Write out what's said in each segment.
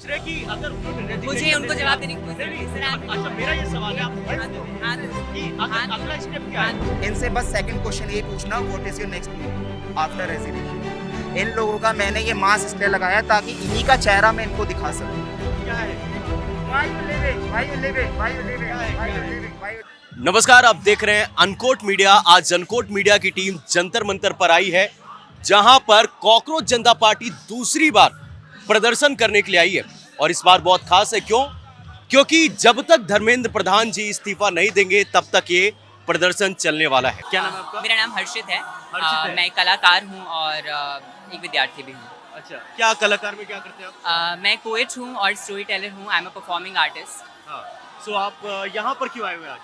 पूछ रहे हैं कि अगर उन्होंने मुझे उनको जवाब देने की कोशिश नहीं, सर, आप- अच्छा मेरा ये सवाल है आपको हाँ, कि अगर अगला स्टेप क्या है? इनसे बस सेकंड क्वेश्चन ये पूछना, what is your next move after resignation. इन लोगों का मैंने ये मास्क इसलिए लगाया ताकि इन्हीं का चेहरा मैं इनको दिखा सकूं। क्या है? Why you leaving? Why you leaving? Why you leaving? Why you leaving? Why you... नमस्कार, आप देख रहे हैं अनकोट मीडिया। आज अनकोट मीडिया की टीम जंतर मंतर पर आई है, जहां पर कॉकरोच जनता पार्टी दूसरी बार प्रदर्शन करने के लिए आई है। और इस बार बहुत खास है, क्योंकि जब तक धर्मेंद्र प्रधान जी इस्तीफा नहीं देंगे तब तक ये प्रदर्शन चलने वाला है। क्या नाम है आपका? मेरा नाम हर्षित है। हर्षित है। मैं एक कलाकार हूँ और एक विद्यार्थी भी हूँ। अच्छा, क्या कलाकार में क्या करते हैं आप? मैं पोएट हूँ और स्टोरी टेलर हूँ। I am a performing artist. हाँ, सो आप यहाँ पर क्यों आए हुए आज?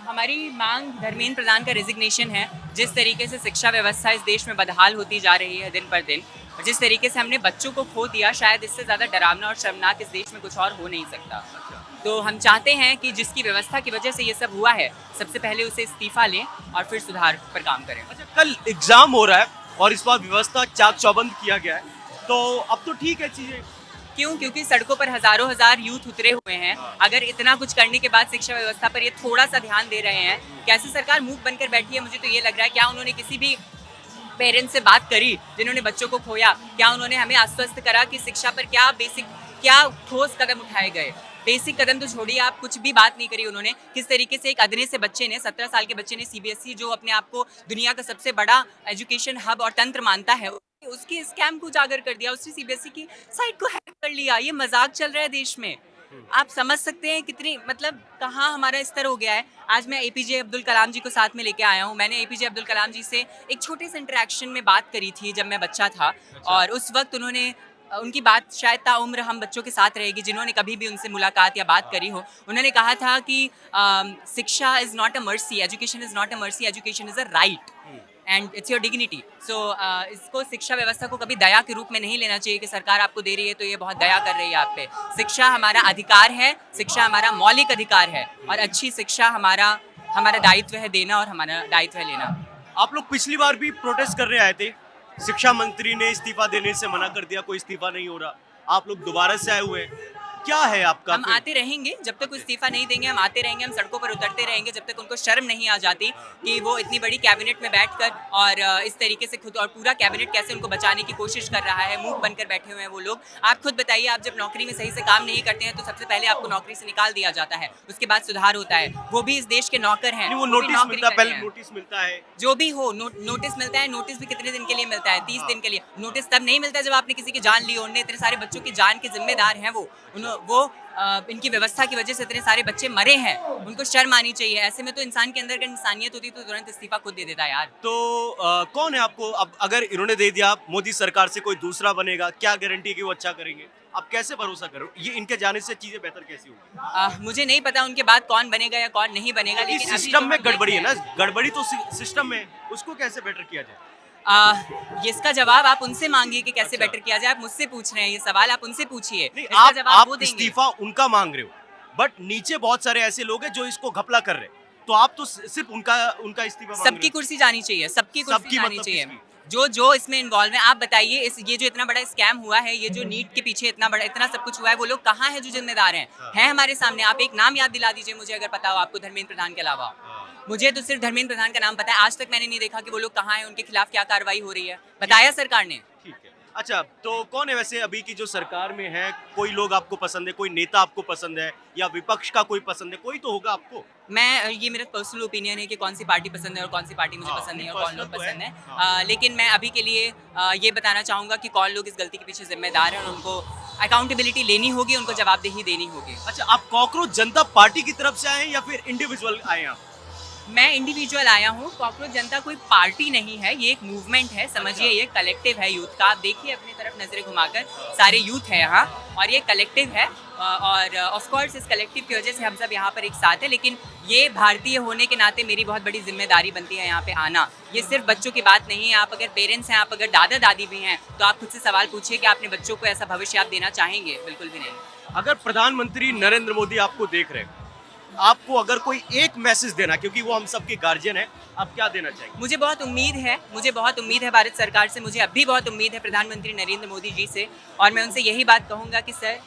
हमारी मांग धर्मेंद्र प्रधान का रेजिग्नेशन है। जिस तरीके से शिक्षा व्यवस्था इस देश में बदहाल होती जा रही है दिन पर दिन, और जिस तरीके से हमने बच्चों को खो दिया, शायद इससे ज़्यादा डरावना और शर्मनाक इस देश में कुछ और हो नहीं सकता। अच्छा। तो हम चाहते हैं कि जिसकी व्यवस्था की वजह से ये सब हुआ है, सबसे पहले उसे इस्तीफा लें और फिर सुधार पर काम करें। अच्छा, कल एग्जाम हो रहा है और इस बार व्यवस्था चाक चौबंद किया गया है, तो अब तो ठीक है चीजें। क्यों? क्योंकि सड़कों पर हजारों हजार यूथ उतरे हुए हैं। अगर इतना कुछ करने के बाद शिक्षा व्यवस्था पर ये थोड़ा सा ध्यान दे रहे हैं, कैसे सरकार मूक बनकर बैठी है? मुझे तो ये लग रहा है, क्या उन्होंने किसी भी पेरेंट्स से बात करी जिन्होंने बच्चों को खोया? क्या उन्होंने हमें आश्वस्त करा कि शिक्षा पर क्या ठोस कदम उठाए गए? बेसिक कदम तो छोड़िए, आप कुछ भी बात नहीं करी उन्होंने। किस तरीके से एक अदने से बच्चे ने, 17 साल के बच्चे ने, सीबीएसई जो अपने आप को दुनिया का सबसे बड़ा एजुकेशन हब और तंत्र मानता है, उसके स्कैम को उजागर कर दिया। उसने सीबीएसई की साइट को हैक कर लिया। ये मजाक चल रहा है देश में। आप समझ सकते हैं कितनी, मतलब कहाँ हमारा स्तर हो गया है। आज मैं एपीजे अब्दुल कलाम जी को साथ में लेके आया हूँ। मैंने एपीजे अब्दुल कलाम जी से एक छोटे से इंटरेक्शन में बात करी थी जब मैं बच्चा था। और उस वक्त उन्होंने, उनकी बात शायद ताउम्र हम बच्चों के साथ रहेगी जिन्होंने कभी भी उनसे मुलाकात या बात करी हो। उन्होंने कहा था कि शिक्षा is not a mercy, education is not a mercy, education is a right and it's your dignity. So इसको, शिक्षा व्यवस्था को कभी दया के रूप में नहीं लेना चाहिए कि सरकार आपको दे रही है तो ये बहुत दया कर रही है आप पे। शिक्षा हमारा अधिकार है, शिक्षा हमारा मौलिक अधिकार है, और अच्छी शिक्षा हमारा दायित्व है देना और हमारा दायित्व है लेना। आप लोग पिछली बार भी प्रोटेस्ट करने आए थे, शिक्षा मंत्री ने इस्तीफा देने से मना कर दिया, कोई इस्तीफा नहीं हो रहा, आप लोग दोबारा से आए हुए हैं, क्या है आपका? हम आते रहेंगे जब तक वो इस्तीफा नहीं देंगे। हम आते रहेंगे, हम सड़कों पर उतरते रहेंगे जब तक उनको शर्म नहीं आ जाती कि वो इतनी बड़ी कैबिनेट में बैठकर और इस तरीके से खुद और पूरा कैबिनेट कैसे उनको बचाने की कोशिश कर रहा है। मूक बनकर बैठे हुए हैं वो लोग। आप खुद बताइए, आप जब नौकरी में सही से काम नहीं करते हैं तो सबसे पहले आपको नौकरी से निकाल दिया जाता है, उसके बाद सुधार होता है। वो भी इस देश के नौकर हैं। वो भी नोटिस नौकरी मिलता है, कर रहे पहले हैं। नोटिस मिलता है, जो भी हो, नोटिस मिलता है। नोटिस भी कितने दिन के लिए मिलता है? 30 दिन के लिए। नोटिस तब नहीं मिलता जब आपने किसी की जान ली हो। उन्होंने, इतने सारे बच्चों की जान के जिम्मेदार हैं वो इनकी व्यवस्था की वजह से इतने सारे बच्चे मरे हैं। उनको शर्म आनी चाहिए। ऐसे में तो इंसान के अंदर अगर इंसानियत होती तो तुरंत इस्तीफा खुद दे देता यार। तो कौन है आपको, अब अगर इन्होंने दे दिया, मोदी सरकार से कोई दूसरा बनेगा, क्या गारंटी है कि वो अच्छा करेंगे? आप कैसे भरोसा करो, ये इनके जाने से चीजें बेहतर कैसी होगी? मुझे नहीं पता उनके बाद कौन बनेगा या कौन नहीं बनेगा, लेकिन अभी सिस्टम जो में हम गड़बड़ी है देख ना, रहे हैं, गड़बड़ी तो सिस्टम में, उसको कैसे बेटर किया जाए? इसका जवाब आप उनसे मांगिए कि कैसे अच्छा। बेटर किया जाए। आप मुझसे पूछ रहे हैं ये सवाल, आप उनसे पूछिए। नहीं, इसका जवाब वो आप देंगे। इस्तीफा उनका मांग रहे हो, बट नीचे बहुत सारे ऐसे लोग हैं जो इसको घपला कर रहे हैं, तो आप तो सिर्फ उनका इस्तीफा मांग रहे सबकी हो। कुर्सी जानी चाहिए, सबकी कुर्सी सबकी जानी मतलब चाहिए। किसकी? जो इसमें इन्वॉल्व है। आप बताइए, ये जो इतना बड़ा स्कैम हुआ है, ये जो नीट के पीछे इतना सब कुछ हुआ है, वो लोग कहाँ हैं जो जिम्मेदार हैं? हैं हमारे सामने। आप एक नाम याद दिला दीजिए मुझे, अगर पता हो आपको धर्मेंद्र प्रधान के अलावा। मुझे तो सिर्फ धर्मेंद्र प्रधान का नाम पता है। आज तक मैंने नहीं देखा कि वो लोग कहाँ हैं, उनके खिलाफ क्या कार्रवाई हो रही है। बताया सरकार ने? ठीक है। अच्छा, तो कौन है वैसे अभी की जो सरकार में है? कोई लोग आपको पसंद है, कोई नेता आपको पसंद है, या विपक्ष का कोई पसंद है? कोई तो होगा आपको। ये मेरा पर्सनल ओपिनियन है कि कौन सी पार्टी पसंद है और कौन सी पार्टी मुझे हाँ, पसंद नहीं है और personal कौन लोग तो है। पसंद है। हाँ। लेकिन मैं अभी के लिए ये बताना चाहूँगा कि कौन लोग इस गलती के पीछे जिम्मेदार हैं और उनको अकाउंटेबिलिटी लेनी होगी, उनको जवाबदेही देनी होगी। अच्छा, आप कॉकरोच जनता पार्टी की तरफ से आए हैं या फिर इंडिविजुअल आए हैं आप? मैं इंडिविजुअल आया हूँ। कॉकरोच जनता कोई पार्टी नहीं है, ये एक मूवमेंट है, समझिए। ये कलेक्टिव है यूथ का। आप देखिए अपनी तरफ नजरें घुमाकर, सारे यूथ है यहाँ, और ये कलेक्टिव है। और ऑफ कोर्स इस कलेक्टिव की वजह से हम सब यहाँ पर एक साथ है। लेकिन ये भारतीय होने के नाते मेरी बहुत बड़ी जिम्मेदारी बनती है यहाँ पे आना। ये सिर्फ बच्चों की बात नहीं है। आप अगर पेरेंट्स हैं, आप अगर दादा दादी भी हैं, तो आप खुद से सवाल पूछिए कि अपने बच्चों को ऐसा भविष्य आप देना चाहेंगे? बिल्कुल भी नहीं। अगर प्रधानमंत्री नरेंद्र मोदी आपको देख रहे हैं आपको अगर कोई एक मैसेज देना, क्योंकि वो हम सबके गार्जियन है, आप क्या देना चाहेंगे? मुझे बहुत उम्मीद है भारत सरकार से, मुझे अब भी बहुत उम्मीद है प्रधानमंत्री नरेंद्र मोदी जी से, और मैं उनसे यही बात कहूँगा कि सर,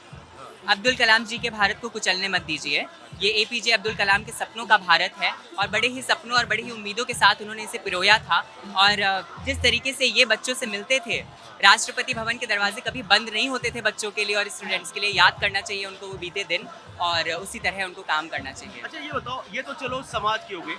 अब्दुल कलाम जी के भारत को कुचलने मत दीजिए। ये एपीजे अब्दुल कलाम के सपनों का भारत है, और बड़े ही सपनों और बड़ी ही उम्मीदों के साथ उन्होंने इसे पिरोया था। और जिस तरीके से ये बच्चों से मिलते थे, राष्ट्रपति भवन के दरवाजे कभी बंद नहीं होते थे बच्चों के लिए और स्टूडेंट्स के लिए। याद करना चाहिए उनको वो बीते दिन, और उसी तरह उनको काम करना चाहिए। अच्छा ये बताओ, ये तो चलो समाज की हो गई,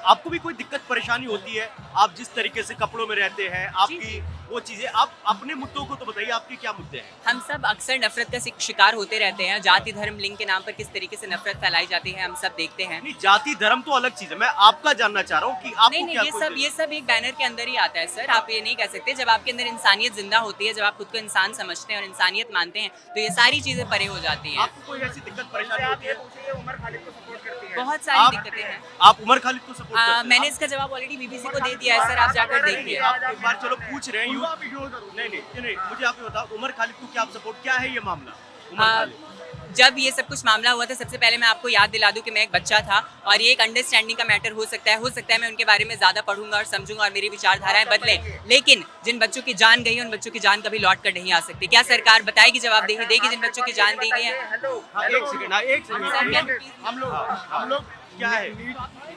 आपको भी कोई दिक्कत परेशानी होती है? आप जिस तरीके से कपड़ों में रहते हैं, आपकी वो चीजें, आप अपने मुद्दों को तो बताइए, आपके क्या मुद्दे हैं? हम सब अक्सर नफरत का शिकार होते रहते हैं। जाति धर्म लिंग के नाम पर किस तरीके से नफरत फैलाई जाती है हम सब देखते हैं। नहीं, जाति धर्म तो अलग चीज है, मैं आपका जानना चाह रहा हूँ कि आपको नहीं, क्या ये सब एक बैनर के अंदर ही आता है सर। आप ये नहीं कह सकते। जब आपके अंदर इंसानियत जिंदा होती है, जब आप खुद को इंसान समझते हैं और इंसानियत मानते हैं, तो ये सारी चीजें परे हो जाती हैं। आपको कोई ऐसी दिक्कत परेशानी होती है? उमर खालिद को सपोर्ट करती है। बहुत सारी दिक्कतें हैं। आप उमर खालिद को सपोर्ट करते हैं? मैंने इसका जवाब ऑलरेडी बीबीसी को दे दिया है सर, आप जाकर देखिए। आप एक बार चलो पूछ रहे हैं नहीं, मुझे आप ये बताओ, उमर खालिद को क्या आप सपोर्ट, क्या है ये मामला उमर खालिद? जब ये सब कुछ मामला हुआ था, सबसे पहले मैं आपको याद दिला दूं कि मैं एक बच्चा था, और ये एक अंडरस्टैंडिंग का मैटर हो सकता है मैं उनके बारे में ज्यादा पढ़ूंगा और समझूंगा और मेरी विचारधाराएं बदलें, लेकिन जिन बच्चों की जान गई है उन बच्चों की जान कभी लौट कर नहीं आ सकती। क्या सरकार बताएगी, जवाबदेही देगी जिन बच्चों की जान दी गई है? एक सेकंड, हम लोग क्या है?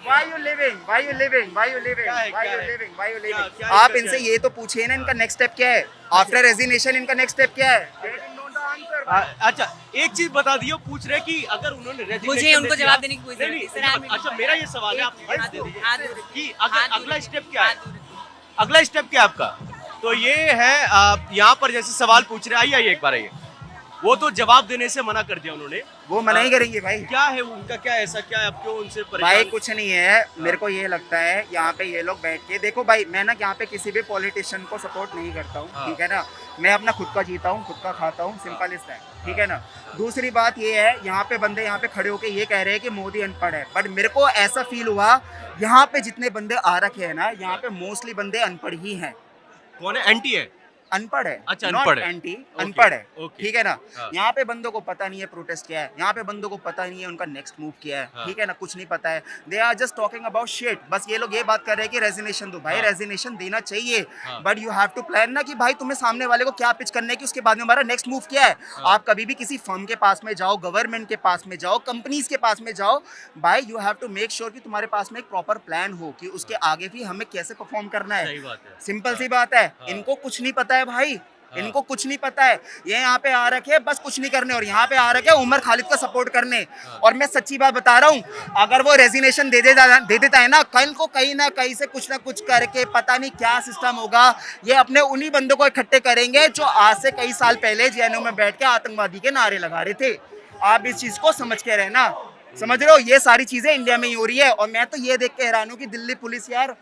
Why you living? Why you living? Why you living? क्या है, Why क्या you है? living? Why you living? क्या आप है, इनसे क्या ये तो पूछिए ना, इनका नेक्स्ट स्टेप क्या है? आफ्टर रेजिग्नेशन इनका नेक्स्ट स्टेप क्या है? They didn't know the answer. अच्छा एक चीज बता दियो, पूछ रहे कि अगर उन्होंने resignation मुझे उनको दे दिया- जवाब देने की कोई जरूरत नहीं, नहीं, सर, नहीं, आप- अच्छा मेरा ये सवाल है, आप हाथ दे दूर, दीजिए हाथ दूर। कि हाथ अगर दूर अगला रखिए, स्टेप क्या है? हाथ दूर रखिए। अगला स्टेप क्या है आपका? तो ये है, यहाँ पर जैसे सवाल पूछ रहे, आइए एक बार आइए। वो तो जवाब देने से मना कर दिया उन्होंने। वो मना ही करेंगे भाई। क्या है उनका, क्या ऐसा क्या है, आप क्यों उनसे भाई परेशान? कुछ नहीं है, मेरे को ये लगता है यहाँ पे ये लोग बैठ के देखो भाई, मैं ना यहाँ पे किसी भी पॉलिटिशियन को सपोर्ट नहीं करता हूँ, हाँ। ठीक है ना। मैं अपना खुद का जीता हूँ, खुद का खाता हूँ, सिंपल इस है, ठीक है ना। दूसरी बात ये है, यहाँ पे बंदे यहाँ पे खड़े होके ये कह रहे हैं कि मोदी अनपढ़ है, बट मेरे को ऐसा फील हुआ यहाँ पे जितने बंदे आ रखे हैं ना, यहाँ पे मोस्टली बंदे अनपढ़ ही हैं। कौन है? एंटी है? अनपढ़ है, अच्छा, Not अनपढ़ है। एंटी, ओके, अनपढ़ है, ओके। ठीक है ना। हाँ। यहाँ पे बंदों को पता नहीं है प्रोटेस्ट क्या है, यहाँ पे बंदों को पता नहीं है उनका नेक्स्ट मूव क्या है, हाँ। ठीक है ना, कुछ नहीं पता है। They are just talking about shit. बस ये लोग ये बात कर रहे हैं कि रेजिग्नेशन दो। भाई हाँ। रेजिग्नेशन देना चाहिए, हाँ। But you have to plan ना कि भाई तुम्हें सामने वाले को क्या पिच करने की, उसके बाद में हमारा नेक्स्ट मूव क्या है। हाँ। आप कभी भी किसी फर्म के पास में जाओ, गवर्नमेंट के पास में जाओ, कंपनीज के पास में जाओ, भाई you have to make sure कि तुम्हारे पास में एक प्रॉपर प्लान हो कि उसके आगे भी हमें कैसे परफॉर्म करना है। सही बात है। सिंपल सी बात है। हाँ। इनको कुछ नहीं पता है भाई, हाँ। इनको कुछ नहीं पता है। ये यहाँ पे आ रखे बस कुछ नहीं करने, और यहाँ पे आ रखे उमर खालिद का सपोर्ट करने। हाँ। और मैं सच्ची बात बता रहा हूँ, अगर वो रेजिग्नेशन दे देता है ना, कल को कहीं ना कहीं से कुछ ना कुछ करके, पता नहीं क्या सिस्टम होगा, ये अपने उन्हीं बंदों को इकट्ठे करेंगे जो आज से कई साल पहले जेएनयू में बैठ के आतंकवादी के नारे लगा रहे थे। आप इस चीज को समझ के रहना, समझ रहे हो। ये सारी चीजें इंडिया में ही हो रही है, और मैं तो ये देख के हैरान हूँ कि दिल्ली पुलिस यार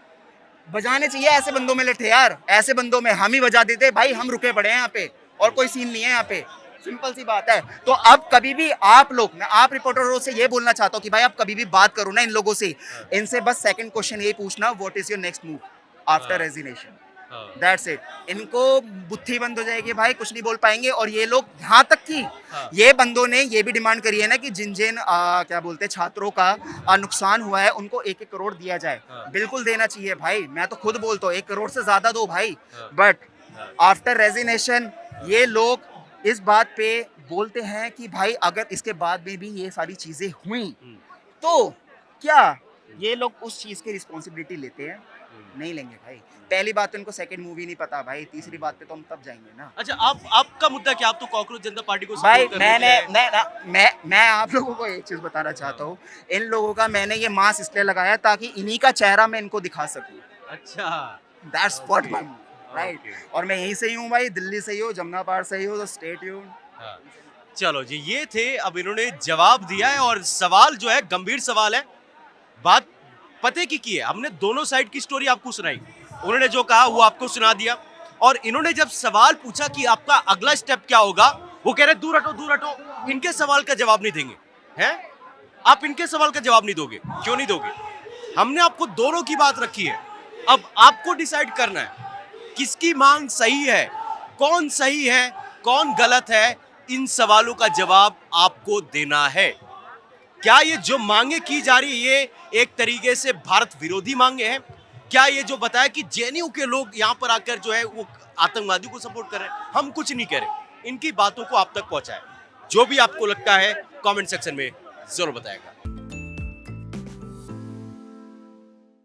बजाने चाहिए ऐसे बंदों में लठे यार। ऐसे बंदों में हम ही बजा देते भाई, हम रुके पड़े हैं यहाँ पे, और कोई सीन नहीं है यहाँ पे, सिंपल सी बात है। तो अब कभी भी आप लोग, मैं आप रिपोर्टरों से ये बोलना चाहता हूँ कि भाई आप कभी भी बात करो ना इन लोगों से, इनसे बस सेकंड क्वेश्चन ये पूछना, what is your next move after resignation, that's it. इनको बुद्धि बंद हो जाएगी भाई, कुछ नहीं बोल पाएंगे। और ये लोग यहाँ तक कि ये बंदों ने ये भी डिमांड करी है ना कि जिन जिन क्या बोलते हैं छात्रों का नुकसान हुआ है उनको 1-1 करोड़ दिया जाए। बिल्कुल देना चाहिए भाई, मैं तो खुद बोलता हूँ 1 करोड़ से ज्यादा दो भाई। बट आफ्टर रेजिग्नेशन ये लोग इस बात पे बोलते हैं कि भाई अगर इसके बाद में भी ये सारी चीजें हुई तो क्या ये लोग उस चीज की रिस्पॉन्सिबिलिटी लेते हैं? नहीं लेंगे भाई। पहली बात तो इनको सेकंड मूवी नहीं पता भाई, तीसरी बात पे तो हम तब जाएंगे ना। अच्छा आपका मुद्दा क्या? आप तो कांग्रेस जनता पार्टी को भाई support करने के लिए आए। मैं आप लोगों को एक चीज बताना चाहता हूँ, इन लोगों का मैंने ये मास्क इसलिए लगाया ताकि इन्हीं का चेहरा मैं इनको दिखा सकूं। अच्छा, that's what my right. Okay. और मैं यहीं से ही हूँ भाई, दिल्ली से ही हूँ, जमुना पार से ही हूँ, तो स्टे ट्यून्ड। हाँ। चलो जी, ये थे, अब इन्होंने जवाब दिया है, और सवाल जो है गंभीर सवाल है। बात पते की है, हमने दोनों साइड की स्टोरी आपको सुनाई, उन्होंने जो कहा वो आपको सुना दिया। और इन्होंने जब सवाल पूछा कि आपका अगला स्टेप क्या होगा, वो कह रहे दूर हटो, इनके सवाल का जवाब नहीं देंगे। हैं? आप इनके सवाल का जवाब नहीं दोगे, क्यों नहीं दोगे? हमने आपको दोनों की बात रखी है, अब आपको डिसाइड करना है किसकी मांग सही है, कौन गलत है। इन सवालों का जवाब आपको देना है। क्या ये जो मांगे की जा रही है ये एक तरीके से भारत विरोधी मांगे हैं? क्या ये जो बताया कि जेएनयू के लोग यहाँ पर आकर जो है वो आतंकवादी को सपोर्ट कर रहे हैं, हम कुछ नहीं कह रहे, इनकी बातों को आप तक पहुंचाए। जो भी आपको लगता है कमेंट सेक्शन में जरूर बताएगा।